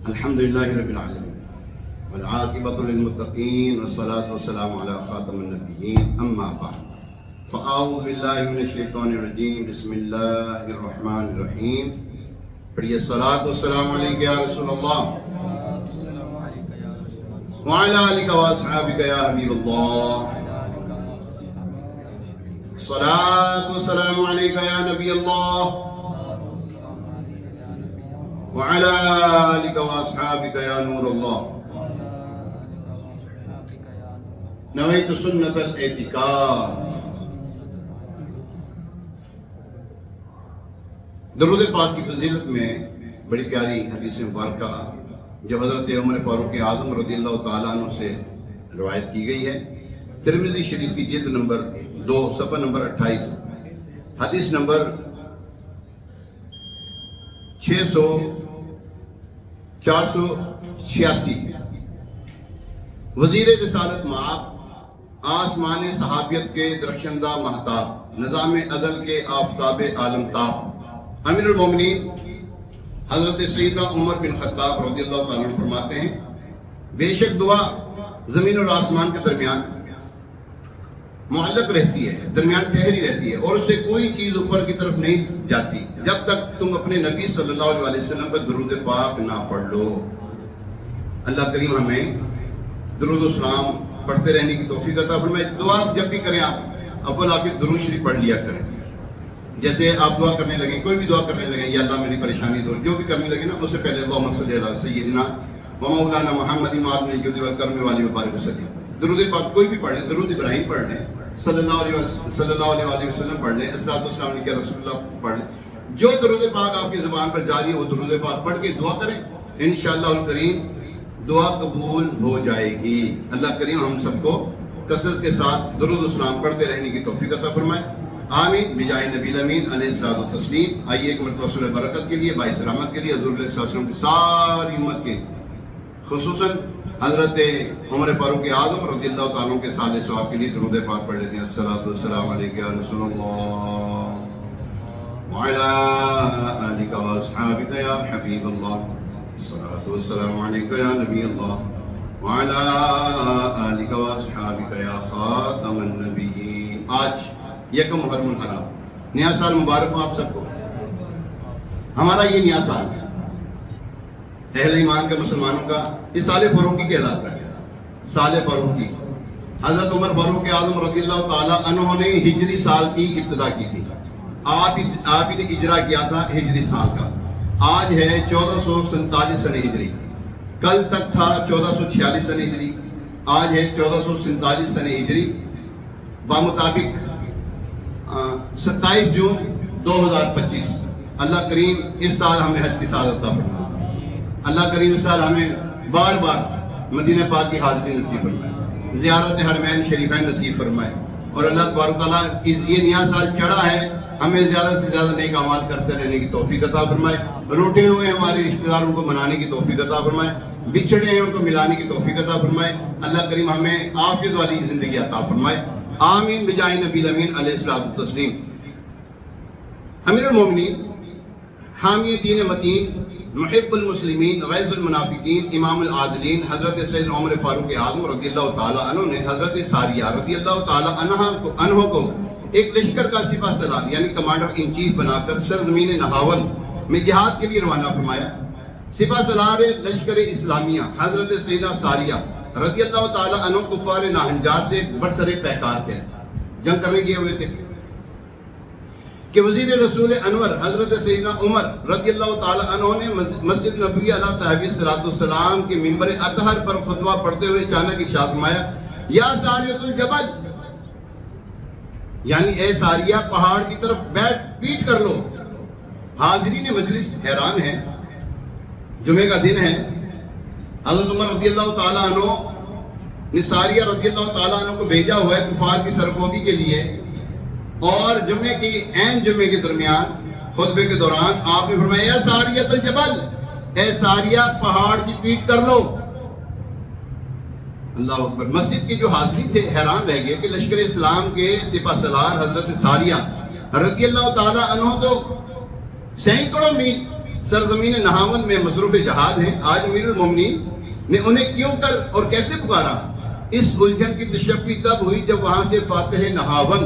الحمدللہ رب العالمین والعاقبۃ للمتقین والصلاۃ والسلام علی خاتم النبیین اما بعد فاعوذ باللہ من الشیطان الرجیم بسم اللہ الرحمن الرحیم. پڑھیے الصلاۃ والسلام علیک یا رسول اللہ وعلی آلک واصحابک یا حبیب اللہ. الصلاۃ والسلام علیک یا نبی اللہ وعلى آلك وأصحابك يا نور الله. نويت سنة الاعتكاف. درود پاک کی فضیلت میں بڑی پیاری حدیث مبارکہ جو حضرت عمر فاروق اعظم رضی اللہ تعالیٰ عنہ سے روایت کی گئی ہے. ترمذی شریف کی جلد نمبر 2 صفحہ نمبر 28 حدیث نمبر 486. وزیر رسالت مآب، آسمان صحابیت کے درخشندہ مہتاب، نظام عدل کے آفتاب عالم تاب، امیر المومنین حضرت سیدنا عمر بن خطاب رضی اللہ تعالیٰ عنہ فرماتے ہیں بے شک دعا زمین اور آسمان کے درمیان معلق رہتی ہے، درمیان ٹھہری رہتی ہے اور اس سے کوئی چیز اوپر کی طرف نہیں جاتی جب تک تم اپنے نبی صلی اللہ علیہ وسلم پر درود پاک نہ پڑھ لو. اللہ کریم ہمیں درود و سلام پڑھتے رہنے کی توفیق عطا فرمائے. دعا جب بھی کریں آپ اول آخر درود شریف پڑھ لیا کریں. جیسے آپ دعا کرنے لگیں، کوئی بھی دعا کرنے لگیں، یا اللہ میری پریشانی دور، جو بھی کرنے لگے نا اس سے پہلے اللہم صلی علی سیدنا و مولانا محمد معظم الجود والکرم والی وبارک وسلم. درود پاک کوئی بھی پڑھ لیں، درود ابراہیم پڑھ لیں، صلی اللہ علیہ وسلم پڑھ لیں، الصلوۃ والسلام علیہ رسول اللہ پڑھ لیں. جو درود پاک آپ کی زبان پر جاری ہے وہ درود پاک پڑھ کے دعا کریں، انشاءاللہ الکریم دعا قبول ہو جائے گی. اللہ کریم ہم سب کو کثرت کے ساتھ درود السلام پڑھتے رہنے کی توفیق عطا فرمائے. آمین بجائے نبی الامین علیہ الصلوۃ والتسلیم. آئیے ایک مرتبہ رسول برکت کے لیے، باعث رحمت کے لیے، حضور علیہ السلام کی ساری امت کے خصوصاً حضرت عمر فاروق اعظم رضی اللہ تعالیٰ کے صالح ثواب کے لیے درود پاک پڑھ لیتے ہیں. الصلاۃ والسلام علیک یا رسول اللہ وعلی آلک واصحابک یا حبیب اللہ. الصلاۃ والسلام علیک یا نبی اللہ وعلی آلک واصحابک یا خاتم النبیین. آج یکم محرم الحرام، نیا سال مبارک ہو آپ سب کو. ہمارا یہ نیا سال ہے اہل ایمان کے مسلمانوں کا، یہ سال فاروقی کہلاتا ہے. سال فاروقی حضرت عمر فاروق اعظم رضی اللہ تعالیٰ عنہ نے ہجری سال کی ابتدا کی تھی. آپ ہی نے اجرا کیا تھا ہجری سال کا. آج ہے 1447 سن ہجری، کل تک تھا 1446 سن ہجری، آج ہے 1447 سن ہجری. بمطابق 27 جون 2025. اللہ کریم اس سال ہمیں حج کی سعادت عطا فرمائے. اللہ کریم اس سال ہمیں بار بار مدینہ پاک کی حاضری نصیب فرمائے، زیارت حرمین شریفین نصیب فرمائے. اور اللہ تبارک تعالیٰ یہ نیا سال چڑھا ہے، ہمیں زیادہ سے زیادہ نیک اعمال کرتے رہنے کی توفیق عطا فرمائے. روٹے ہوئے ہمارے رشتہ داروں کو منانے کی توفیق عطا فرمائے، بچھڑے ہیں ان کو ملانے کی توفیق عطا فرمائے. اللہ کریم ہمیں عافیت والی زندگی عطا فرمائے. آمین بجائے نبی الامین علیہ الصلوۃ والتسلیم. امیر المومنین، حامی دین متین، محب المسلمین، غیظ المنافقین، امام العادلین حضرت سیدنا عمر فاروق اعظم رضی اللہ تعالیٰ عنہ نے حضرت ساریہ رضی اللہ تعالیٰ عنہ کو ایک لشکر کا سپہ سالار یعنی کمانڈر ان چیف بنا کر سرزمین نہاون میں جہاد کے لیے روانہ فرمایا. سپہ سالار لشکر اسلامیہ حضرت سیدنا ساریہ رضی اللہ تعالیٰ عنہ کفار ناہنجار سے برسر پیکار تھے، جنگ کرنے گئے ہوئے تھے کہ وزیر رسول انور حضرت سیدنا عمر رضی اللہ تعالیٰ عنہ نے مسجد نبوی علیہ صاحب صلاۃ السلام کے منبر اطہر پر خطبہ پڑھتے ہوئے اچانک ارشاد فرمایا یا ساریۃ الجبل، یعنی اے ساریہ پہاڑ کی طرف پیٹ کر لو. حاضرین مجلس حیران ہیں، جمعے کا دن ہے، حضرت عمر رضی اللہ تعالیٰ عنہ نے ساریہ رضی اللہ تعالیٰ عنہ کو بھیجا ہوا ہے کفار کی سرکوبی کے لیے، اور جمعے کی عین جمعے کے درمیان خطبے کے دوران آپ نے فرمایا یا ساریۃ الجبل، اے ساریہ پہاڑ کی پیٹ کر لو. اللہ اکبر. مسجد کے جو حاضرین تھے حیران رہ گئے کہ لشکر اسلام کے سپہ سالار حضرت ساریہ رضی اللہ تعالیٰ عنہ تو سینکڑوں میل سرزمین نہاون میں مصروف جہاد ہیں. آج امیر المومنین نے انہیں کیوں کر اور کیسے پکارا؟ اس الجھن کی تشفی تب ہوئی جب وہاں سے فاتح نہاون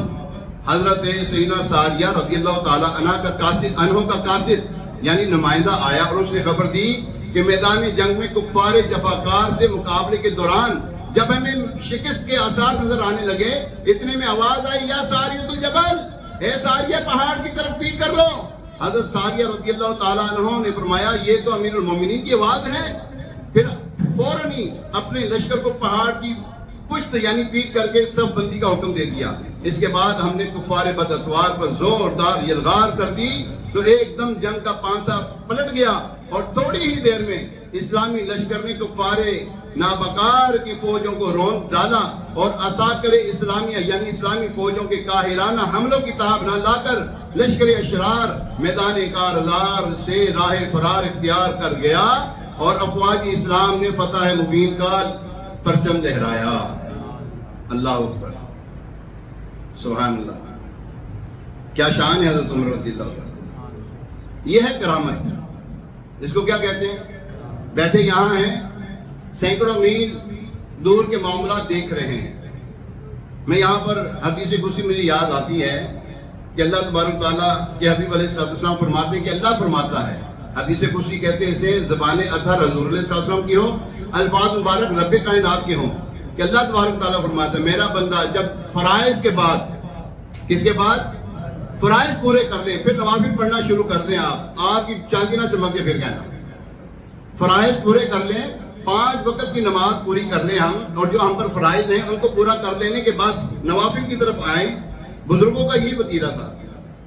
حضرت سیدنا ساریہ رضی اللہ تعالیٰ عنہ کا قاصد یعنی نمائندہ آیا اور اس نے خبر دی کہ میدان جنگ میں کفار جفاکار سے مقابلے کے دوران جب ہمیں شکست کے آثار نظر آنے لگے اتنے میں آواز آئی یا ساریہ الجبل، اے ساریہ پہاڑ کی طرف پیٹ کر لو. حضرت ساریہ رضی اللہ تعالیٰ عنہ نے فرمایا یہ تو امیر المومنین کی آواز ہے. پھر فوراً ہی اپنے لشکر کو پہاڑ کی پشت یعنی پیٹ کر کے صف بندی کا حکم دے دیا. اس کے بعد ہم نے کفار بد اتوار پر زوردار یلغار کر دی تو ایک دم جنگ کا پانسا پلٹ گیا اور تھوڑی ہی دیر میں اسلامی لشکر نے کفار نابکار کی فوجوں کو رون ڈالا اور عساکر اسلامیہ یعنی اسلامی فوجوں کے قاہرانہ حملوں کی تاب نہ لا کر لشکر اشرار میدان کارزار سے راہ فرار اختیار کر گیا اور افواج اسلام نے فتح مبین کا پرچم لہرایا. اللہ اکبر، سبحان اللہ. کیا شان ہے حضرت عمر رضی اللہ عنہ. یہ ہے کرامت. اس کو کیا کہتے ہیں؟ بیٹھے یہاں ہیں، سینکڑوں میل دور کے معاملات دیکھ رہے ہیں. میں یہاں پر حدیث قدسی مجھے یاد آتی ہے کہ اللہ تبارک تعالیٰ کے حبیب علیہ السلام فرماتے ہیں کہ اللہ فرماتا ہے، حدیث قدسی کہتے ہیں اسے زبان اطہر حضور علیہ السلام کی ہو، الفاظ مبارک رب کائنات کے ہوں، کہ اللہ تبارک تعالیٰ فرماتا ہے میرا بندہ جب فرائض کے بعد، کس کے بعد؟ فرائض پورے کر لیں، پھر نوافل پڑھنا شروع کر دیں. آپ کی چاندی نہ چمکے پھر کہنا. فرائض پورے کر لیں، 5 وقت کی نماز پوری کر لیں ہم، اور جو ہم پر فرائض ہیں ان کو پورا کر لینے کے بعد نوافل کی طرف آئیں. بزرگوں کا یہ وتیرہ تھا،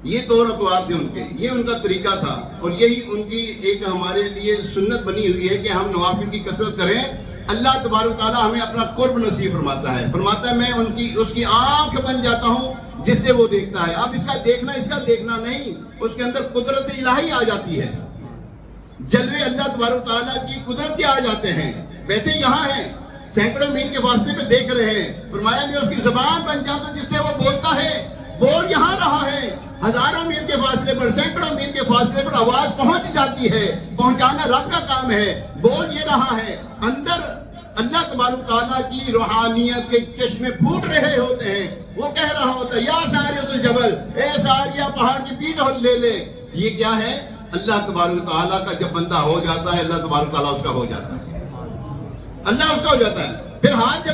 یہ طور اطوار تھے ان کے، یہ ان کا طریقہ تھا، اور یہی ان کی ایک ہمارے لیے سنت بنی ہوئی ہے کہ ہم نوافل کی کثرت کریں. اللہ تبارک تعالیٰ ہمیں اپنا قرب نصیب فرماتا ہے. فرماتا ہے میں اس کی آنکھ بن جاتا ہوں جس سے وہ دیکھتا ہے. اب اس کا دیکھنا نہیں، اس کے اندر قدرت الہی آ جاتی ہے، جلوے اللہ تبارک تعالیٰ کی قدرت کے آ جاتے ہیں. بیٹھے یہاں ہیں، سینکڑوں میل کے فاصلے پہ دیکھ رہے ہیں. فرمایا میں اس کی زبان بن جاتا ہوں جس سے وہ بولتا ہے. بول یہاں رہا ہے، ہزاروں میل کے فاصلے پر، سینکڑوں میل کے فاصلے پر آواز پہنچ جاتی ہے. پہنچانا رب کا کام ہے. بول یہ رہا ہے، اندر اللہ تبارک تعالیٰ کی روحانیت کے چشمے پھوٹ رہے ہوتے ہیں. وہ کہہ رہا ہوتا ہے یا ساریہ الجبل، اے ساریہ پہاڑ کی پیٹ لے لے. یہ کیا ہے؟ اللہ تبارک تعالیٰ کا جب بندہ ہو جاتا ہے اللہ تبارک تعالیٰ اس کا ہو جاتا ہے. اللہ اس کا ہو جاتا ہے. پھر ہاتھ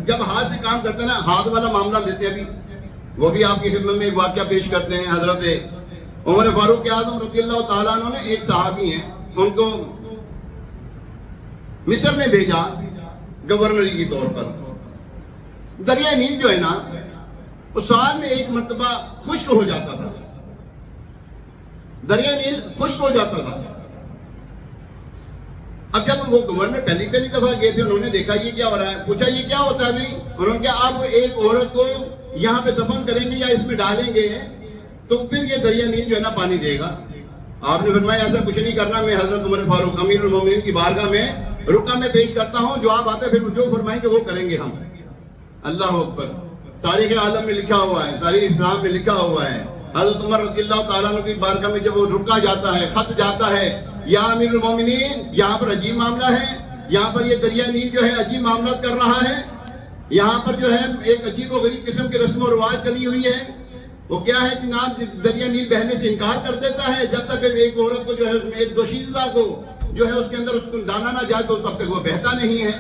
جب ہاتھ سے کام کرتے ہیں نا، ہاتھ والا معاملہ لیتے ہیں ابھی، وہ بھی آپ کی خدمت میں ایک واقعہ پیش کرتے ہیں. حضرت عمر فاروق اعظم رضی اللہ تعالیٰ عنہ نے ایک صحابی ہیں، ان کو مصر میں بھیجا گورنر کے طور پر. دریا نیل جو ہے نا وہ سال میں ایک مرتبہ خشک ہو جاتا تھا. دریا نیل خشک ہو جاتا تھا. اب جب وہ گورنر پہلی دفعہ گئے تھے، انہوں نے دیکھا یہ کیا ہو رہا ہے. پوچھا یہ کیا ہوتا ہے ابھی؟ انہوں نے کہا آپ ایک عورت کو یہاں پہ دفن کریں گے یا اس میں ڈالیں گے تو پھر یہ دریا نیل جو ہے نا پانی دے گا. آپ نے فرمایا ایسا کچھ نہیں کرنا. میں حضرت عمر فاروق امیر المومنین کی بارگاہ میں رکا میں پیش کرتا ہوں، جو آپ آتے پھر جو فرمائیں گے وہ کریں گے ہم. اللہ اکبر. تاریخ عالم میں لکھا ہوا ہے، تاریخ اسلام میں لکھا ہوا ہے. حضرت عمر رضی اللہ تعالیٰ عنہ کی بارگاہ میں جب وہ رکا جاتا ہے، خط جاتا ہے، یا امیر المومنین یہاں پر عجیب معاملہ ہے، یہاں پر یہ دریا نیل جو ہے عجیب معاملات کر رہا ہے، یہاں پر جو ہے ایک عجیب و غریب قسم کی رسم و رواج چلی ہوئی ہے. وہ کیا ہے جناب؟ دریا نیل بہنے سے انکار کر دیتا ہے جب تک ایک عورت کو جو ہے اس میں ایک دوشیزہ کو جو ہے اس کے اندر اس کو ڈالا نہ جائے تو تب تک وہ بہتا نہیں ہے.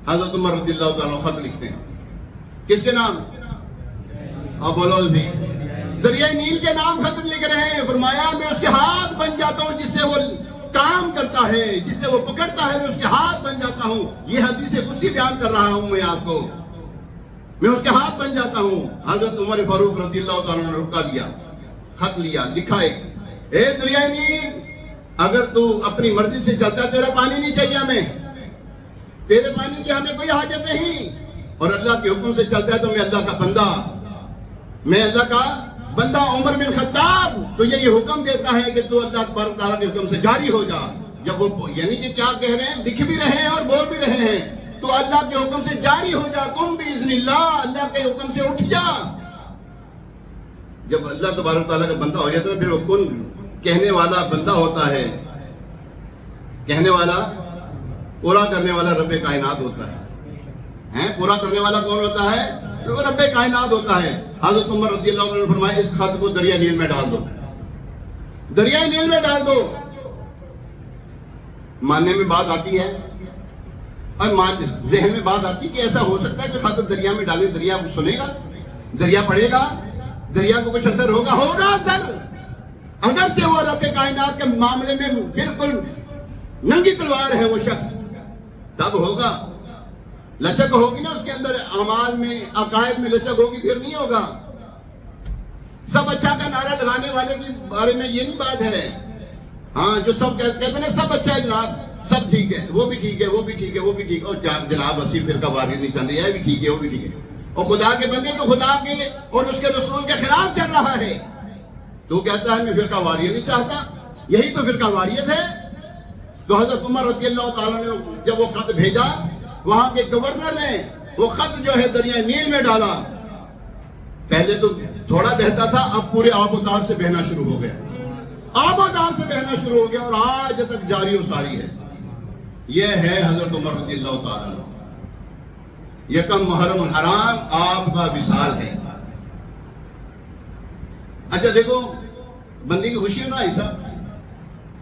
حضرت عمر رضی اللہ تعالیٰ خط لکھتے ہیں، کس کے نام؟ اب بولو بھی، دریا نیل کے نام خط لکھ رہے ہیں. فرمایا میں اس کے ہاتھ بن جاتا ہوں جس سے وہ کام کرتا ہے، جس سے وہ پکڑتا ہے، میں اس کے ہاتھ بن جاتا ہوں. یہ حدیث قدسی بیان کر رہا ہوں میں آپ کو. میں اس کے ہاتھ بن جاتا ہوں. حضرت عمر فاروق رضی اللہ تعالیٰ نے رکا لیا، خط لیا، لکھا ایک، اے دریا نیل اگر تو اپنی مرضی سے چلتا ہے، تیرا پانی نہیں چاہیے ہمیں، تیرے پانی کی ہمیں کوئی حاجت نہیں، اور اللہ کے حکم سے چلتا ہے تو میں اللہ کا بندہ، میں اللہ کا بندہ عمر بن خطاب تو یہ حکم دیتا ہے کہ تو اللہ تبارک تعالیٰ کے حکم سے جاری ہو جا. جب وہ یعنی کہ کیا کہہ رہے ہیں؟ لکھ بھی رہے ہیں اور بول بھی رہے ہیں. تو اللہ کے حکم سے جاری ہو جا، قم باذن اللہ، اللہ کے حکم سے اٹھ جا. جب اللہ تبارک تعالیٰ کا بندہ ہو جاتا ہے پھر وہ کن کہنے والا بندہ ہوتا ہے. کہنے والا پورا کرنے والا رب کائنات ہوتا ہے. پورا کرنے والا کون ہوتا ہے؟ وہ رب کائنات ہوتا ہے. حضرت عمر رضی اللہ عنہ نے فرمایا اس خط کو دریا نیل میں ڈال دو, دریا نیل میں ڈال دو. ماننے میں بات آتی ہے اور ذہن میں بات آتی ہے کہ ایسا ہو سکتا ہے کہ خط دریا میں ڈالیں, دریا سنے گا, دریا پڑھے گا, دریا کو کچھ اثر ہوگا اثر. اگرچہ وہ رب کائنات کے معاملے میں بالکل ننگی تلوار ہے وہ شخص, تب ہوگا. لچک ہوگی نا اس کے اندر, اعمال میں عقائد میں لچک ہوگی, پھر نہیں ہوگا. سب اچھا کا نعرہ لگانے والے کے بارے میں یہ نہیں بات ہے. ہاں جو سب کہتے ہیں نا سب اچھا ہے جناب, سب ٹھیک ہے, وہ بھی ٹھیک ہے, وہ بھی ٹھیک ہے, وہ بھی ٹھیک ہے, اور جناب اسی فرقہ واریت نہیں چل رہی ہے, بھی ٹھیک ہے, وہ بھی ٹھیک ہے. اور خدا کے بندے تو خدا کے اور اس کے رسول کے خلاف چل رہا ہے, تو کہتا ہے میں فرقہ واریت نہیں چاہتا. یہی تو فرقہ واریت ہے. تو حضرت عمر رضی اللہ تعالیٰ نے جب وہ خط بھیجا, وہاں کے گورنر نے وہ خط جو ہے دریا نیل میں ڈالا. پہلے تو تھوڑا بہتا تھا, اب پورے آب و تاب سے بہنا شروع ہو گیا, آب و تاب سے بہنا شروع ہو گیا, اور آج تک جاری و ساری ہے. یہ ہے حضرت عمر رضی اللہ تعالیٰ عنہ. یکم محرم الحرام آپ کا وصال ہے. اچھا دیکھو, بندی کی خوشی ہونا ایسا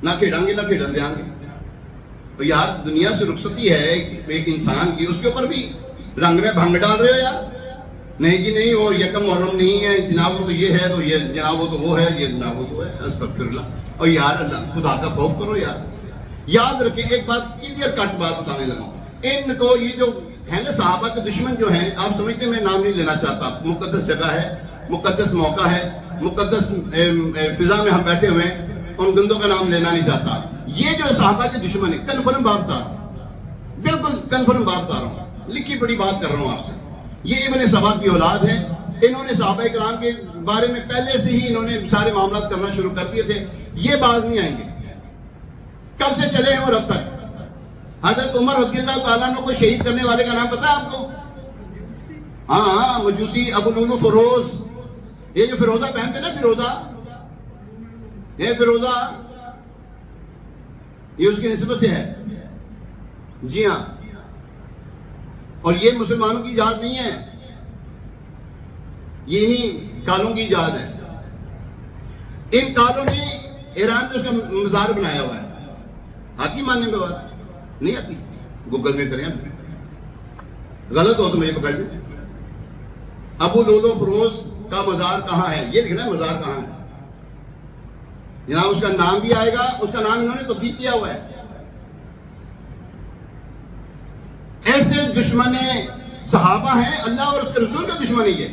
نہ کھیڑیں گے نہ کھیڑن دیں گے. تو یار دنیا سے رخصتی ہے ایک انسان کی, اس کے اوپر بھی رنگ میں بھنگ ڈال رہے ہو یار. نہیں جی نہیں, وہ یکم محرم نہیں ہے جناب, وہ تو یہ ہے, تو یہ جناب وہ تو وہ ہے, یہ جناب وہ تو ہے. استغفر اللہ. اور یار اللہ خدا کا خوف کرو یار. یاد رکھیں ایک بات, کلیئر کٹ بات بتانے لگا. ان کو یہ جو ہے نا صحابہ کے دشمن جو ہیں, آپ سمجھتے ہیں میں نام نہیں لینا چاہتا, مقدس جگہ ہے, مقدس موقع ہے, مقدس فضا میں ہم بیٹھے ہوئے ہیں, ان گندوں کا نام لینا نہیں چاہتا. یہ جو صحابہ کے دشمن ہیں, کنفرم بات بتا رہا ہوں, بالکل کنفرم بات بتا رہا ہوں, لکھی بڑی بات کر رہا ہوں آپ سے. یہ ابن سبا کی اولاد ہے. انہوں نے صحابہ کرام کے بارے میں پہلے سے ہی انہوں نے سارے معاملات کرنا شروع کر دیے تھے. یہ باز نہیں آئیں گے. کب سے چلے ہیں اور اب تک. حضرت عمر رضی اللہ تعالیٰ عنہ کو شہید کرنے والے کا نام پتہ ہے آپ کو؟ ہاں, مجوسی ابو لولو فروز. یہ جو فیروزہ پہنتے نا, فیروزہ, یہ فیروزہ یہ اس کی نسبت سے ہے. جی ہاں, اور یہ مسلمانوں کی ایجاد نہیں ہے, یہ انہی کالوں کی ایجاد ہے. ان کالوں نے ایران میں اس کا مزار بنایا ہوا ہے. آتی ماننے میں بات نہیں آتی, گوگل میں کریں, غلط ہو تو مجھے پکڑ لیں. ابو لولو فروز کا مزار کہاں ہے, یہ لکھنا ہے مزار کہاں ہے جناب. اس کا نام بھی آئے گا, اس کا نام انہوں نے تبدیل کیا ہوا ہے. ایسے دشمن صحابہ ہیں, اللہ اور اس کے رسول کا دشمن ہی ہے.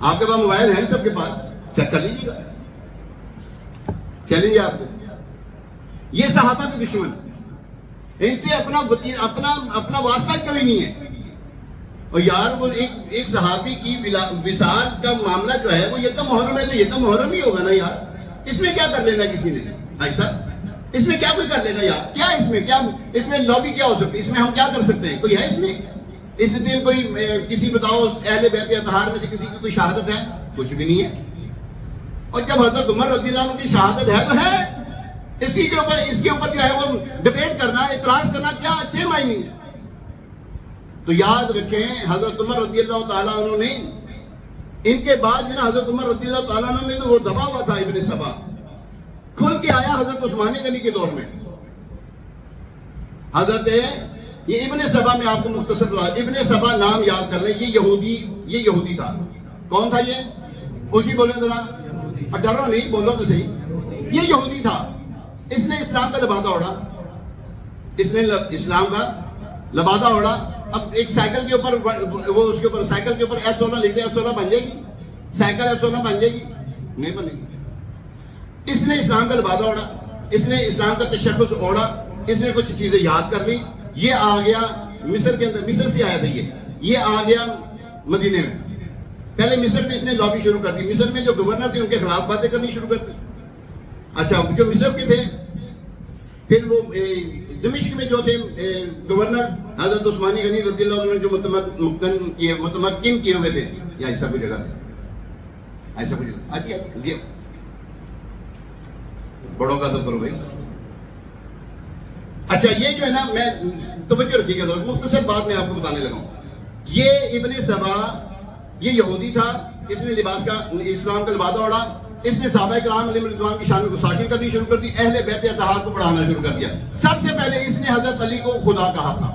آپ کے پاس موبائل ہیں, سب کے پاس, چیک کر لیجیے گا, چیلنج ہے آپ کو. یہ صحابہ کے دشمن, ان سے اپنا واسطہ کوئی نہیں ہے. اور یار وہ ایک صحابی کی وصال کا معاملہ جو ہے وہ یکم محرم ہے, تو یکم محرم ہی ہوگا نا یار. اس میں کیا کر لینا کسی نے ایسا, اس میں کیا کوئی کر لینا یار. کیا اس میں لابی کیا ہو سکتی, اس میں ہم کیا کر سکتے ہیں, کوئی ہے اس میں؟ اس دن کوئی کسی بتاؤ اہل بیت اطہار میں سے کسی کی کوئی شہادت ہے؟ کچھ بھی نہیں ہے. اور جب حضرت عمر رضی اللہ عنہ کی شہادت ہے تو ہے, اس کے اوپر جو ہے وہ ڈبیٹ کرنا, اعتراض کرنا کیا اچھے معنی. تو یاد رکھیں حضرت عمر رضی اللہ تعالیٰ عنہ نے, ان کے بعد جو حضرت عمر رضی اللہ تعالیٰ عنہ میں تو وہ دبا ہوا تھا ابن سبا, کھل کے آیا حضرت عثمان غنی کے دور میں. حضرت یہ ابن سبا میں آپ کو مختصر ابن سبا نام یاد کر رہے ہیں. یہ یہودی تھا. کون تھا یہ؟ اسی بولیں ذرا, ڈرو نہیں, بولو تو صحیح. یہ یہودی تھا. اس نے اسلام کا لبادہ اوڑا, اس نے اسلام کا لبادہ اوڑا. اب ایک سائیکل کے اوپر وہ اس کے اوپر سائیکل کے اوپر F16 لکھ دے, F16 بن جائے گی سائیکل, F16 بن جائے گی نہیں بنے گی. اس نے اسلام کا لبادہ اوڑا, اس نے اسلام کا تشخص اوڑا, اس نے کچھ چیزیں یاد کر لی. یہ آ گیا مصر کے اندر, مصر سے آیا تھا یہ آ گیا مدینے میں. پہلے مصر میں اس نے لابی شروع کر دی. مصر میں جو گورنر تھے ان کے خلاف باتیں کرنی شروع کر دی. اچھا, جو مصر کے تھے, پھر وہ دمشق میں جو تھے گورنر حضرت عثمان غنی رضی اللہ عنہ جو متمکن کیے ہوئے تھے, یا ایسا کوئی جگہ تھا, ایسا کوئی جگہ آجی بڑوں کا دفتر بھائی, اچھا یہ جو ہے نا، میں توجہ رکھیے گا ضرور، مختصر بات میں آپ کو بتانے لگا ہوں. یہ ابن سبا یہ یہودی تھا، اس نے لباس کا اسلام کا لبادہ اوڑا، اس نے صحابہ کرام علیہ رضوان کی شان میں گستاخی کرنی شروع کر دی، اہل بیت اطہار کو پڑھانا شروع کر دیا. سب سے پہلے اس نے حضرت علی کو خدا کہا تھا.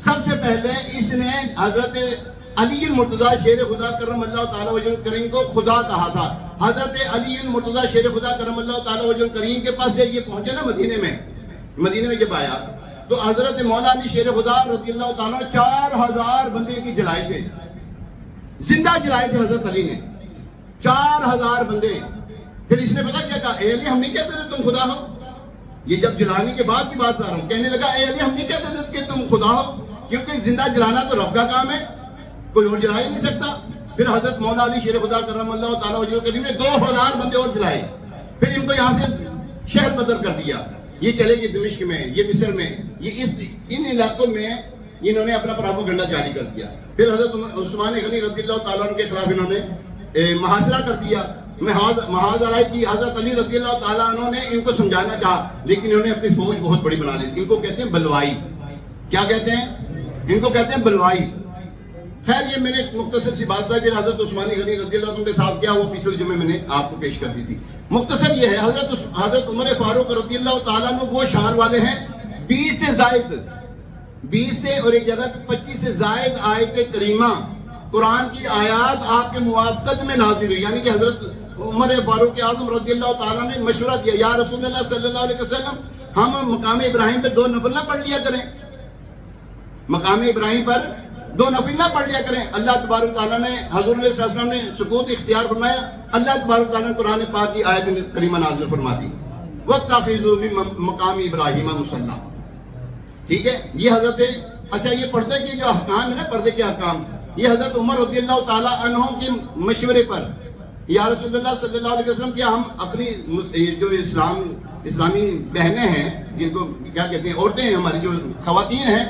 سب سے پہلے اس نے حضرت علی المرتضیٰ شیر خدا کرم اللہ تعالیٰ وجہ الکریم کو خدا کہا تھا. حضرت علی المرتضیٰ شیر خدا کرم اللہ تعالیٰ وجہ الکریم کے پاس جب یہ پہنچے نا مدینے میں جب آیا تو حضرت مولا علی شیر خدا رضی اللہ تعالیٰ 4000 بندے کی جلائے تھے، زندہ جلائے تھے حضرت علی نے 4000 بندے. پھر اس نے پتا کیا کہا، اے علی ہم نہیں کہتے تھے تم خدا ہو. یہ جب جلانے کے بعد کی بات کر رہا ہوں، کہنے لگا اے علی ہم نہیں کہتے تھے کہ تم خدا ہو، کیونکہ زندہ جلانا تو رب کا کام ہے، کوئی اور جلا ہی نہیں سکتا. پھر حضرت مولا علی شیر خدا کرم اللہ تعالیٰ وجہ الکریم نے 2000 بندے اور جلائے. پھر ان کو یہاں سے شہر بدر کر دیا. یہ چلے گئے دمشق میں، یہ مصر میں، یہ ان علاقوں میں انہوں نے اپنا پراپیگنڈا جاری کر دیا. پھر حضرت عثمان غنی رضی اللہ تعالیٰ عنہ کے خلاف انہوں نے محاصرہ کر دیا، محاذ آرائی کی. حضرت علی رضی اللہ تعالیٰ عنہ نے ان کو سمجھانا چاہا، لیکن انہوں نے اپنی فوج بہت بڑی بنا لی. ان کو کہتے ہیں بلوائی. کیا کہتے ہیں؟ ان کو کہتے ہیں بلوائی. خیر یہ میں نے مختصر سی بات ہے. پھر حضرت عثمان غنی رضی اللہ عنہ کے ساتھ کیا وہ پچھلے جمعے میں نے آپ کو پیش کر دی تھی. مختصر یہ ہے، حضرت عمر فاروق رضی اللہ تعالیٰ عنہ وہ شان والے ہیں 20 سے زائد 20 سے اور ایک جگہ 25 سے زائد آیت کریمہ قرآن کی آیات آپ کے موافقت میں نازل ہوئی. یعنی کہ حضرت عمر فاروق اعظم رضی اللہ تعالیٰ نے مشورہ دیا، یا رسول اللہ صلی اللہ علیہ وسلم ہم مقام ابراہیم پہ 2 نفل نہ پڑھ لیا کریں، مقام ابراہیم پر 2 نفل نہ پڑھ لیا کریں. اللہ تبارک تعالیٰ نے، حضور علیہ السلام نے سکوت اختیار فرمایا. اللہ تبارک تعالیٰ نے قرآن پاک کی آیت کریمہ نازل فرما دی، وَاتَّخِذُوا مِن مَقَامِ إِبْرَاهِيمَ مُصَلًّى. ٹھیک ہے، یہ حضرت اچھا یہ پردے کے جو احکام ہے نا، پردے کے احکام، یہ حضرت عمر رضی اللہ تعالیٰ عنہ کے مشورے پر، یا رسول اللہ صلی اللہ علیہ وسلم کیا ہم اپنی جو اسلامی بہنیں ہیں، جن کو کیا کہتے ہیں، عورتیں ہیں ہماری جو خواتین ہیں،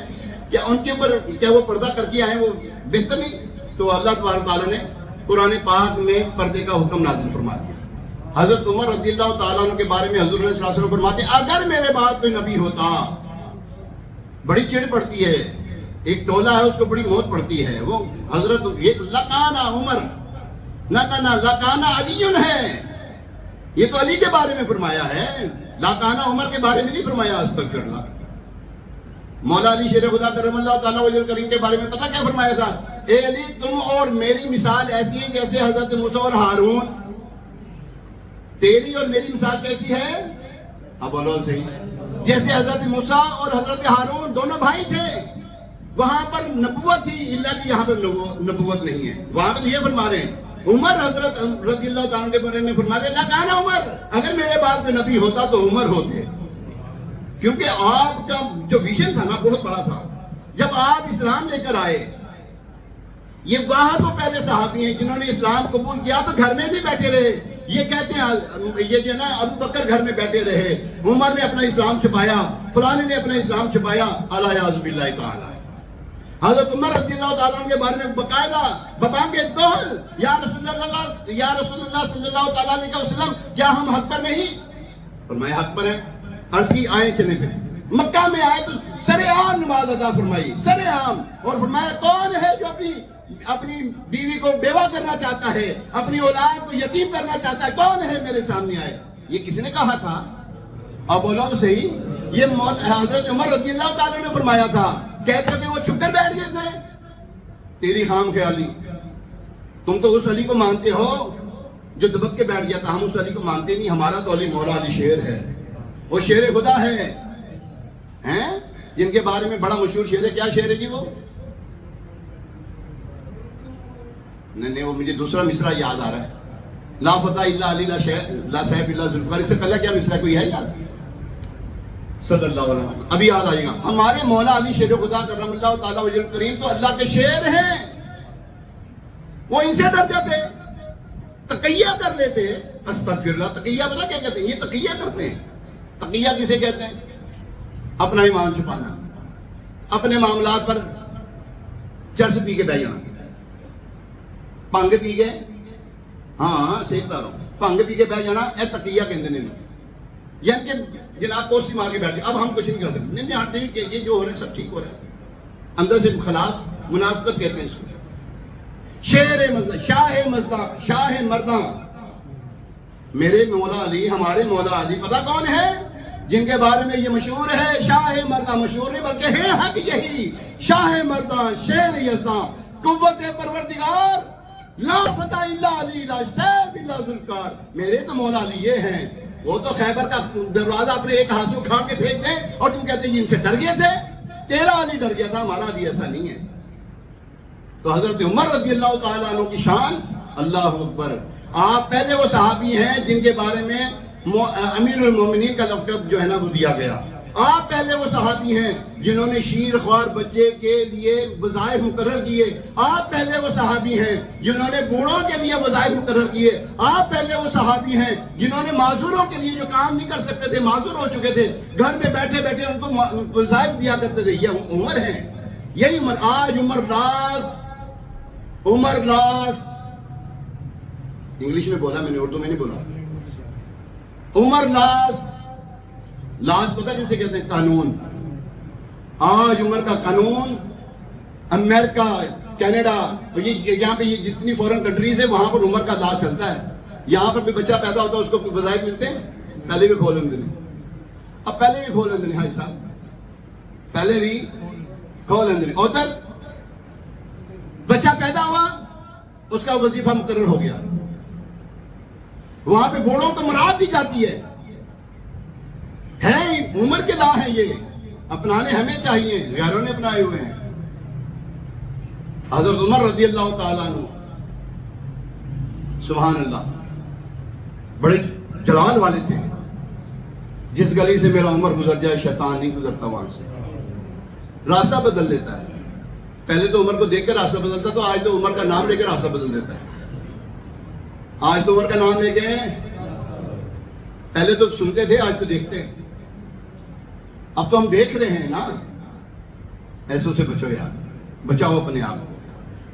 کیا ان کے اوپر کیا وہ پردہ کر کے آئیں، وہ بہتر نہیں؟ تو اللہ تبارک تعالیٰ نے قرآن پاک میں پردے کا حکم نازل فرما دیا. حضرت عمر رضی اللہ تعالیٰ عنہ کے بارے میں حضور صلی اللہ علیہ وسلم فرماتے ہیں، اگر میرے بعد کوئی نبی ہوتا، بڑی چڑ پڑتی ہے، ایک ٹولہ ہے اس کو بڑی موت پڑتی ہے، وہ حضرت یہ لکانا عمر نہ لکانا علی ہے. یہ تو علی کے بارے میں فرمایا ہے، لکانا عمر کے بارے میں نہیں فرمایا. استغفر اللہ. مولا علی شیر خدا کرم اللہ تعالیٰ وجہ الکریم کے بارے میں پتہ کیا فرمایا تھا؟ اے علی تم اور میری مثال ایسی ہے جیسے حضرت موسیٰ اور ہارون. تیری اور میری مثال کیسی ہے؟ اب بولو صحیح. جیسے حضرت موسیٰ اور حضرت ہارون دونوں بھائی تھے، وہاں پر نبوت تھی، اللہ کی یہاں پر نبوت نہیں ہے. وہاں پر یہ فرما رہے ہیں عمر حضرت رضی اللہ تعالیٰ کے بارے میں فرما رہے ہیں، لکانا عمر، اگر میرے بعد میں نبی ہوتا تو عمر ہوتے. کیونکہ آپ کا جو ویژن تھا نا بہت بڑا تھا. جب آپ اسلام لے کر آئے، یہ وہاں تو پہلے صحابی ہیں جنہوں نے اسلام قبول کیا تو گھر میں نہیں بیٹھے رہے. یہ کہتے ہیں یہ جو نا ابو بکر گھر میں بیٹھے رہے، عمر نے اپنا اسلام چھپایا، فلانے نے اپنا اسلام چھپایا. الیاذ باللہ تعالی. حضرت عمر رضی اللہ تعالیٰ عنہ کے بارے میں باقاعدہ ببانگے دوہل، یا رسول اللہ صلی اللہ تعالیٰ علیہ وسلم کیا ہم حق پر نہیں؟ فرمایا حق پر ہے. عرض کی آئیں چلیں. پھر مکہ میں آئے تو سر عام نماز ادا فرمائی، سر عام. اور فرمایا کون ہے جو اپنی بیوی کو بیوہ کرنا چاہتا ہے، اپنی اولاد کو یتیم کرنا چاہتا ہے، کون ہے میرے سامنے آئے؟ یہ کسی نے کہا تھا؟ اب بولو تو صحیح. یہ حضرت عمر رضی اللہ تعالیٰ نے فرمایا تھا. کہتے تھے وہ چھپ کر بیٹھ گئے تھے. تیری خام خیالی. تم تو اس علی کو مانتے ہو جو دبک کے بیٹھ گیا تھا، ہم اس علی کو مانتے نہیں. ہمارا تو علی مولا علی شیر ہے، وہ شیر خدا ہے، ہیں جن کے بارے میں بڑا مشہور شیر ہے. کیا شیر ہے جی وہ؟ نہیں وہ مجھے دوسرا مصرع یاد آ رہا ہے. لا فتح الا علی لا سیف الا ذوالفقار. اس سے پہلے کیا مصرع کوئی ہے یاد؟ صلی اللہ علیہ وسلم. ابھی یاد آئے گا. ہمارے مولا علی شیر خدا کرم اللہ تعالیٰ وجہ الکریم تو اللہ کے شیر ہیں. وہ ان سے ڈر جاتے، تقیہ کر لیتے. استغفر اللہ. تقیہ پتہ کیا کہتے ہیں؟ یہ تقیہ کرتے ہیں. تقیہ کسے کہتے ہیں؟ اپنا ایمان چھپانا، اپنے معاملات پر چرس پی کے بہ جانا. پنگ پی گئے، ہاں صحیح بتا رہا ہوں، پنگ پی کے بہ جانا اے تقیہ کہندے نے. یعنی کہ جناب پوسٹی مار کے بیٹھے اب ہم کچھ نہیں کر سکتے. نہیں ہاں ٹھیک ہے، یہ جو ہو رہا ہے سب ٹھیک ہو رہا ہے، اندر سے خلاف منافقت کہتے ہیں اس کو. شیر مزدہ، شاہ مزدہ، شاہ مردہ، میرے مولا علی، ہمارے مولا علی پتہ کون ہے؟ جن کے بارے میں یہ مشہور ہے شاہ مردہ، مشہور نہیں بلکہ ہے حق یہی، شاہ مردہ، شیر یزداں، قوت پروردگار، لا فتح الا علی، لا سیف الا ذوالفقار. میرے تو مولا علی یہ ہیں. وہ تو خیبر کا دروازہ اپنے ایک ہاتھ سے اکھاڑ کے پھینک دیں اور تم کہتے ہیں ان سے ڈر گئے تھے. تیرا علی ڈر گیا تھا، ہمارا علی ایسا نہیں ہے. تو حضرت عمر رضی اللہ تعالیٰ عنہ کی شان، اللہ اکبر. آپ پہلے وہ صحابی ہیں جن کے بارے میں امیر المومنین کا لقب جو ہے نا وہ دیا گیا. آپ پہلے وہ صحابی ہیں جنہوں نے شیر خوار بچے کے لیے وظائف مقرر کیے. آپ پہلے وہ صحابی ہیں جنہوں نے بوڑھوں کے لیے وظائف مقرر کیے. آپ پہلے وہ صحابی ہیں جنہوں نے معذوروں کے لیے جو کام نہیں کر سکتے تھے، معذور ہو چکے تھے، گھر میں بیٹھے بیٹھے ان کو وظائف دیا کرتے تھے. یہ عمر ہیں، یہی عمر. آج عمر راز انگلش میں بولا میں نے، اردو میں نہیں بولا. عمر لاز پتہ کیسے کہتے ہیں؟ قانون. آج عمر کا قانون امریکہ، کینیڈا، یہاں پہ یہ جتنی فورن کنٹریز ہیں وہاں پر عمر کا لاز چلتا ہے. یہاں پر بھی بچہ پیدا ہوتا ہے اس کو وظائف ملتے ہیں. پہلے بھی کھول اندر اب پہلے بھی کھول اندر ہاں صاحب پہلے بھی کھول اندر ادھر بچہ پیدا ہوا اس کا وظیفہ مقرر ہو گیا. وہاں پہ بوڑھوں کو مراد دی جاتی ہے. عمر کے لا ہیں، یہ اپنانے ہمیں چاہیے، غیروں نے اپنائے ہوئے ہیں. حضرت عمر رضی اللہ تعالیٰ عنہ سبحان اللہ بڑے جلال والے تھے. جس گلی سے میرا عمر گزر جائے شیطان نہیں گزرتا وہاں سے. راستہ بدل لیتا ہے. پہلے تو عمر کو دیکھ کر راستہ بدلتا، تو آج تو عمر کا نام لے کے راستہ بدل دیتا ہے. آج تو عمر کا نام لے کے، پہلے تو سنتے تھے آج تو دیکھتے ہیں. اب تو ہم دیکھ رہے ہیں نا. ایسوں سے بچو یار، بچاؤ اپنے آپ کو.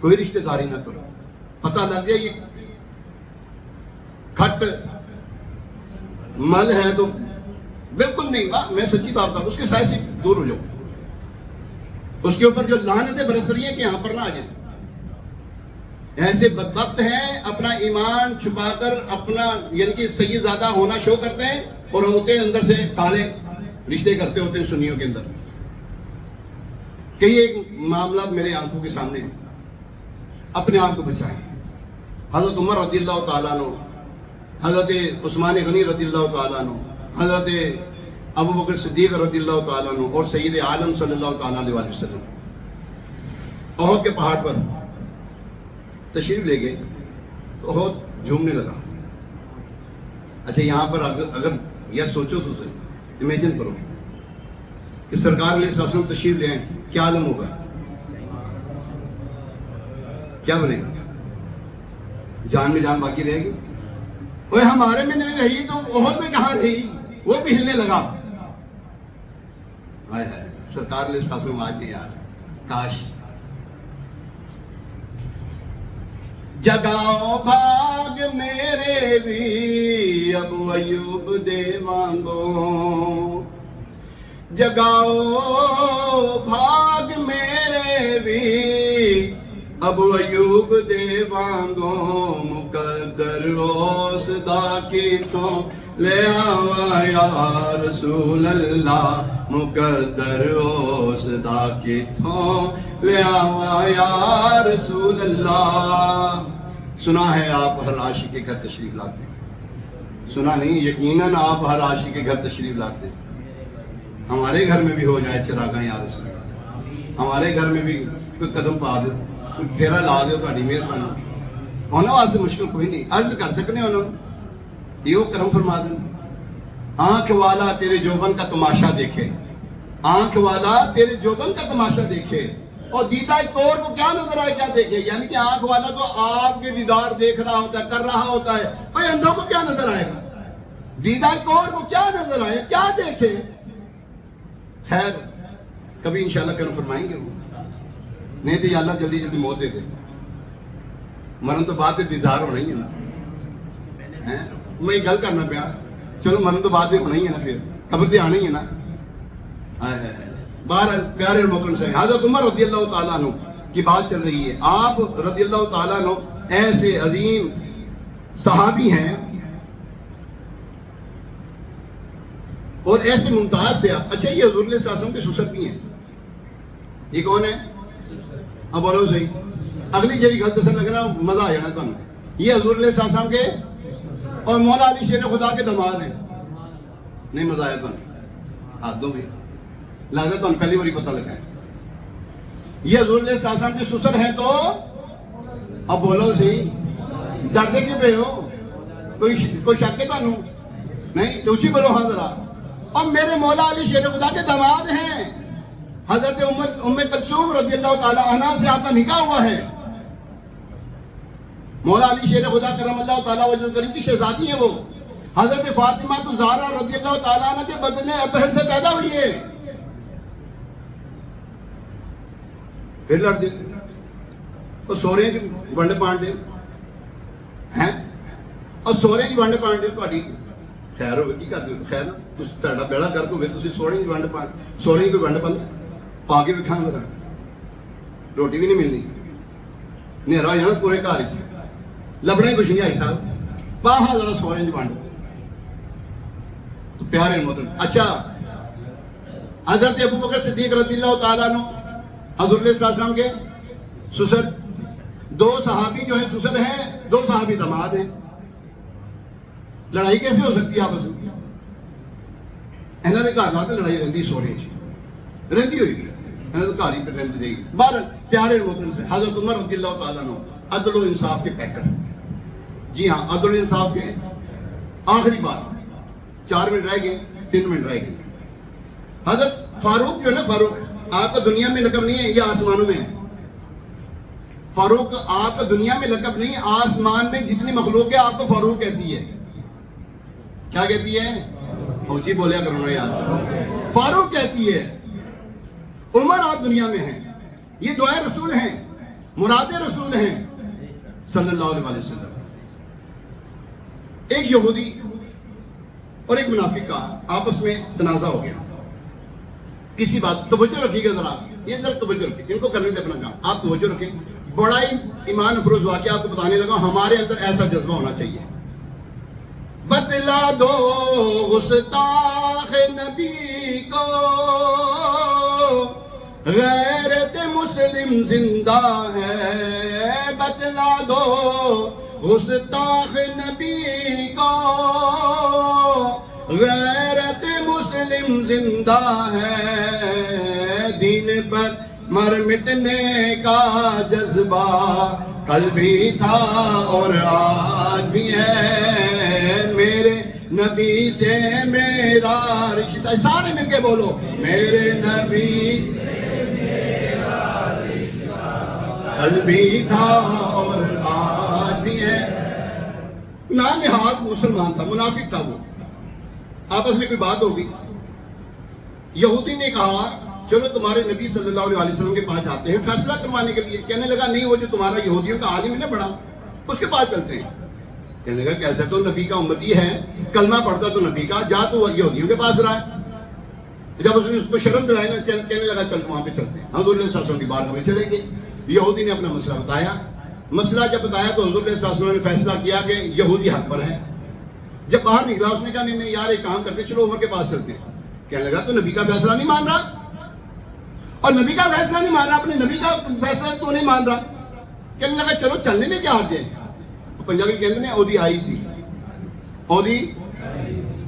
کوئی رشتہ داری نہ کرو. پتہ لگ گیا یہ کھٹ مل ہے تو بالکل نہیں. میں سچی بات کروں، اس کے سائے سے دور ہو جاؤ. اس کے اوپر جو لعنتیں برس رہی ہیں کہ یہاں پر نہ آ جائیں. ایسے بدبخت ہیں اپنا ایمان چھپا کر اپنا یعنی کہ سید زادہ ہونا شو کرتے ہیں اور ہوتے ہیں اندر سے کالے رشتے کرتے ہوتے ہیں سنیوں کے اندر. کئی ایک معاملات میرے آنکھوں کے سامنے ہیں. اپنے آپ کو بچائیں. حضرت عمر رضی اللہ تعالیٰ عنہ، حضرت عثمان غنی رضی اللہ تعالیٰ عنہ، حضرت ابو بکر صدیق رضی اللہ تعالیٰ عنہ اور سید عالم صلی اللہ تعالیٰ علیہ وسلم احد کے پہاڑ پر تشریف لے گئے تو احد جھومنے لگا. اچھا یہاں پر اگر یہ سوچو تو صحیح، امیجن کرو کہ سرکار علیہ السلام تشریف لے آئیں، کیا عالم ہوگا؟ کیا بنے گا؟ جان میں جان باقی رہے گی؟ وہ ہمارے میں نہیں رہی تو احد میں کہاں رہی؟ وہ بھی ہلنے لگا. سرکار علیہ السلام آج نہیں یار، کاش جگاؤ بھاگ میرے بھی اب ایوب دے وانگو، جگاؤ بھاگ میرے بھی اب ایوب دے وانگو، مقدر اس دا کی تو لے آوا یا رسول اللہ، مقدر اس دا کی تو لے آوا یا رسول اللہ. سنا ہے آپ ہر عاشق کے گھر تشریف لاتے ہیں. سنا نہیں، یقیناً آپ ہر عاشق کے گھر تشریف لاتے ہیں. ہمارے گھر میں بھی ہو جائے چراغاں یا رسول اللہ، ہمارے گھر میں بھی کوئی قدم پا دو، کوئی پھیرا لا دو، تہاڈی مہربانی. انہوں واسطے مشکل کوئی نہیں، عرض کر سکنے انہوں یہ کرم فرما دیں. آنکھ والا تیرے جوبن کا تماشا دیکھے، آنکھ والا تیرے جوبن کا تماشا دیکھے، اور دیدہ طور کو کیا نظر آئے کیا دیکھے. یعنی کہ آنکھ والا تو آپ کے دیدار دیکھ رہا ہوتا ہے، کر رہا ہوتا ہے. بھائی اندھوں کو کیا نظر آئے گا؟ دیدہ طور کو کیا نظر آئے، کیا دیکھے. خیر کبھی انشاءاللہ کرم فرمائیں گے. وہ نہیں تو یا اللہ جلدی جلدی موت دے دے. مرن تو بات دیدار ہو رہی ہے نا. میں گل کرنا پیا چلو من تو بعد میں ہونا ہی ہے نا، پھر قبر پہ آنا ہی ہے نا۔ بہرحال پیارے محترم سے حضرت عمر رضی اللہ تعالیٰ عنہ کی بات چل رہی ہے۔ آپ رضی اللہ تعالیٰ عنہ ایسے عظیم صحابی ہیں اور ایسے ممتاز تھے آپ۔ اچھا، یہ حضور صلی اللہ علیہ وسلم کے سسر بھی ہیں، یہ کون ہے؟ اب بولو صحیح، اگلی جی غلط سے لگنا مزہ آ جانا تمہیں۔ یہ حضور صلی اللہ علیہ وسلم کے اور مولا علی شیر خدا کے داماد ہیں۔ نہیں مزہ آیا تمہیں؟ ہاتھ دو بھی لگتا تمہیں پہلی باری پتہ لگا ہے۔ یہ حضور صلی اللہ علیہ وسلم کے سسر ہیں تو اب بولو صحیح، ڈرتے کیوں پہ ہو؟ کوئی شک ہے تمہیں؟ نہیں تو اچھی بولو ہاں ذرا۔ اور میرے مولا علی شیر خدا کے داماد ہیں۔ حضرت ام کلثوم رضی اللہ تعالی عنہ سے آپ کا نکاح ہوا ہے۔ مولا علی شیر خدا کرم اللہ تعالیٰ وجہ کریم کی شہزادی ہے وہ۔ حضرت فاطمہ الزہرا رضی اللہ تعالیٰ عنہ کے بدن اطہر سے پیدا ہوئی ہے۔ پھر لڑ دے اور سورے کی ونڈ پانڈے ہیں، اور سورے کی ونڈ پانڈے تھوڑی خیر ہوگی، کی کرتے ہو خیر تھوڑا بیڑا کر دو، پھر تھی سورے کی ونڈ پانڈ، سورے کی کوئی ونڈ پانڈ پا کے بھی کھانا رہا، روٹی بھی نہیں ملنی، نیرا ہو جانا پورے گھر چ لبڑا ہی کچھ نہیں آئی صاحب، باہر ذرا سورے کی ونڈ تو پیارے محترم۔ اچھا، حضرت ابو بکر صدیق رضی اللہ تعالیٰ عنہ حضور صلی اللہ علیہ وسلم کے سسر، دو صحابی جو ہیں سسر ہیں، دو صحابی داماد ہیں۔ لڑائی کیسے ہو سکتی ہے آپس میں؟ انہوں نے گھر لا کے لڑائی رہتی سورے چ رہتی ہوئی گی، انہوں نے گھر ہی پہ رہتی رہے گی۔ بہرحال پیارے محترم سے حضرت عمر رضی اللہ تعالیٰ عنہ عدل و انصاف کے پیکر، جی ہاں عدل و انصاف کے آخری بات، 4 منٹ رہ گئے، 3 منٹ رہ گئے۔ حضرت فاروق جو ہے نا، فاروق آپ کا دنیا میں لقب نہیں ہے، یہ آسمانوں میں ہے۔ فاروق آپ کا دنیا میں لقب نہیں، آسمان میں جتنی مخلوق ہے آپ کو فاروق کہتی ہے۔ کیا کہتی ہے؟ اونچی بولیا کرو نا یار، فاروق کہتی ہے۔ عمر آپ دنیا میں ہیں، یہ دعائے رسول ہیں، مراد رسول ہیں صلی اللہ علیہ وسلم۔ ایک یہودی اور ایک منافق کا آپس میں تنازع ہو گیا کسی بات، توجہ رکھیے گا ذرا، یہ ذرا توجہ رکھیے، ان کو کرنے دے اپنا کام، آپ توجہ رکھیں۔ بڑا ہی ایمان افروز واقعہ آپ کو بتانے لگا، ہمارے اندر ایسا جذبہ ہونا چاہیے۔ بتلا دو گستاخ نبی کو غیرت مسلم زندہ ہے، بتلا دو گستاخ نبی کو غیرت مسلم زندہ ہے، دین پر مر مٹنے کا جذبہ کل بھی تھا اور آج بھی ہے، میرے نبی سے میرا رشتہ، سارے مل کے بولو، میرے نبی سے میرا رشتہ کل بھی تھا اور آج بھی ہے۔ نام نہاد مسلمان تھا، منافق تھا وہ، آپس میں کوئی بات ہوگی، یہودی نے کہا چلو تمہارے نبی صلی اللہ علیہ وسلم کے پاس جاتے ہیں فیصلہ کروانے کے لیے۔ کہنے لگا نہیں، وہ جو تمہارا یہودیوں کا عالم ہے نا بڑا، اس کے پاس چلتے ہیں۔ کہنے لگا کیسے، تو نبی کا امتی ہے، کلمہ پڑھتا تو نبی کا، جا تو یہودیوں کے پاس رہا ہے۔ جب اس نے اس کو شرم دلائی نا، کہنے لگا چل وہاں پہ چلتے ہیں، حضور صلی اللہ علیہ وسلم کی بارگاہ میں چلے گئے۔ یہودی نے اپنا مسئلہ بتایا، مسئلہ جب بتایا تو حضور صلی اللہ علیہ وسلم نے فیصلہ کیا کہ یہودی حق پر ہے۔ جب باہر نکلا اس نے کہا نہیں یار ایک کام کرتے، چلو عمر کے پاس چلتے ہیں۔ کہنے لگا تو نبی کا فیصلہ نہیں مان رہا، اور نبی کا فیصلہ نہیں مان رہا، اپنے نبی کا فیصلہ تو نہیں مان رہا۔ کہنے لگا چلو چلنے میں کیا حرج ہے، پنجابی کہتے ہیں اودی آئی سی، اودی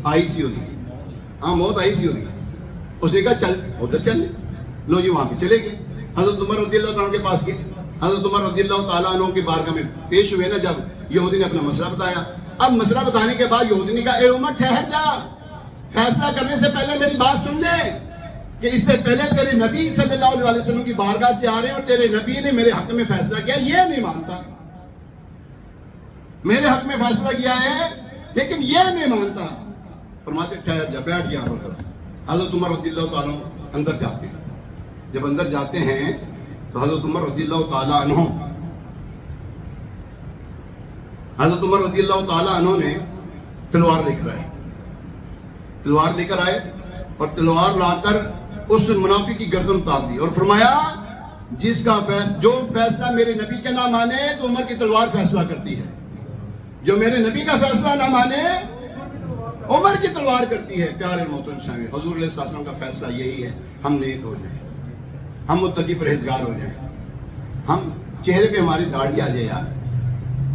آئی سی، اودی ہاں موت آئی سی اودی۔ اس نے کہا چل ادھر چل، لو جی وہاں پہ چلے گئے۔ حضرت عمر رضی اللہ تعالیٰ عنہ کے پاس گئے، حضرت عمر رضی اللہ تعالیٰ عنہ کی بارگاہ میں پیش ہوئے نا، جب یہودی نے اپنا مسئلہ بتایا، اب مسئلہ بتانے کے بعد یہودی نے کہا اے عمر ٹھہر جا، فیصلہ کرنے سے پہلے میری بات سن لے کہ اس سے پہلے تیرے نبی صلی اللہ علیہ وسلم کی بارگاہ سے آ رہے ہیں اور تیرے نبی نے میرے حق میں فیصلہ کیا، یہ نہیں مانتا، میرے حق میں فیصلہ کیا ہے لیکن یہ نہیں مانتا۔ فرماتے ٹھہر جا، بیٹھ یہاں پر۔ حضرت عمر رضی اللہ تعالیٰ اندر جاتے ہیں، جب اندر جاتے ہیں تو حضرت عمر رضی اللہ تعالیٰ عنہ، حضرت عمر رضی اللہ تعالیٰ عنہ نے تلوار لے کر آئے، تلوار لے کر آئے اور تلوار لا کر اس منافق کی گردن اتار دی اور فرمایا جس کا جو فیصلہ میرے نبی کا نہ مانے تو عمر کی تلوار فیصلہ کرتی ہے، جو میرے نبی کا فیصلہ نہ مانے عمر کی تلوار کرتی ہے۔ پیارے محترم سامعین، حضور علیہ السلام کا فیصلہ یہی ہے، ہم نیک ہو جائیں، ہم متقی پرہیزگار ہو جائیں، ہم چہرے پہ ہماری داڑھی آ جائے یار،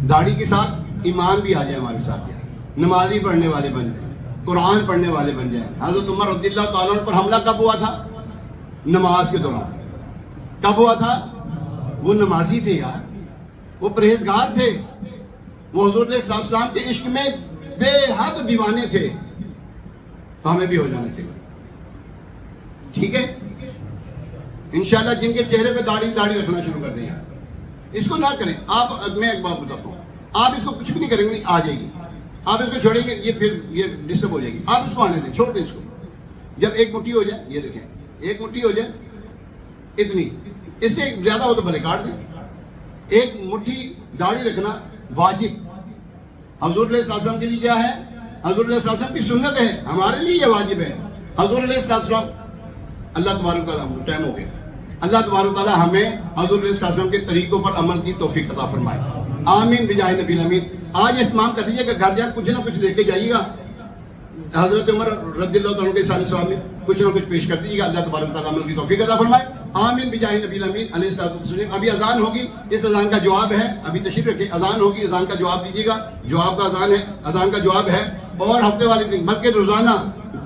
داڑھی کے ساتھ ایمان بھی آ جائے ہمارے ساتھ یار، نمازی پڑھنے والے بن جائیں، قرآن پڑھنے والے بن جائیں۔ حضرت عمر رضی اللہ تعالیٰ عنہ پر حملہ کب ہوا تھا؟ نماز کے دوران۔ کب ہوا تھا؟ وہ نمازی تھے یار، وہ پرہیزگار تھے، وہ حضور علیہ السلام کے عشق میں بے حد دیوانے تھے، تو ہمیں بھی ہو جانا چاہیے، ٹھیک ہے؟ انشاءاللہ جن کے چہرے پہ داڑھی رکھنا شروع کر دیں یار، اس کو نہ کریں آپ۔ میں ایک بات بتاتا ہوں، آپ اس کو کچھ بھی نہیں کریں گے، آ جائے گی، آپ اس کو چھوڑیں گے یہ پھر یہ ڈسٹرب ہو جائے گی، آپ اس کو آنے دیں، چھوڑ دیں اس کو۔ جب ایک مٹھی ہو جائے، یہ دیکھیں ایک مٹھی ہو جائے اتنی، اس سے زیادہ ہو تو بھلے کاٹ دیں۔ ایک مٹھی داڑھی رکھنا واجب حضور علیہ السلام کے لیے کیا ہے؟ حضور علیہ السلام کی سنت ہے، ہمارے لیے یہ واجب ہے۔ حضور علیہ السلام، اللہ تبارک تعالیٰ، ٹائم ہو گیا، اللہ تبارک تعالیٰ ہمیں حضور علیہ السلام کے طریقوں پر عمل کی توفیق عطا فرمائے، آمین بجاہ نبی الامین۔ آج اہتمام کر لیجیے کہ گھر جا کچھ نہ کچھ لے کے جائیے گا، حضرت عمر رضی اللہ تعالیٰ کے سال ثواب میں کچھ نہ کچھ پیش کر دیجیے گا، اللہ تبارک تعالیٰ عمل کی توفیق عطا فرمائے، آمین بجاہ نبی الامین علیہ السلام۔ ابھی اذان ہوگی، اس اذان کا جواب ہے، ابھی تشریف رکھیں، اذان ہوگی، اذان کا جواب دیجیے گا، جواب کا اذان ہے، اذان کا جواب ہے۔ اور ہفتے والے دن بلکہ روزانہ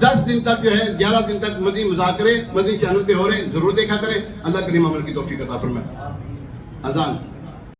10 دن تک جو ہے 11 دن تک مدنی مذاکرے مدنی چینل پہ ہو رہے ہیں، ضرور دیکھا کریں، اللہ کریم عمل کی توفیق عطا فرمائے۔ اذان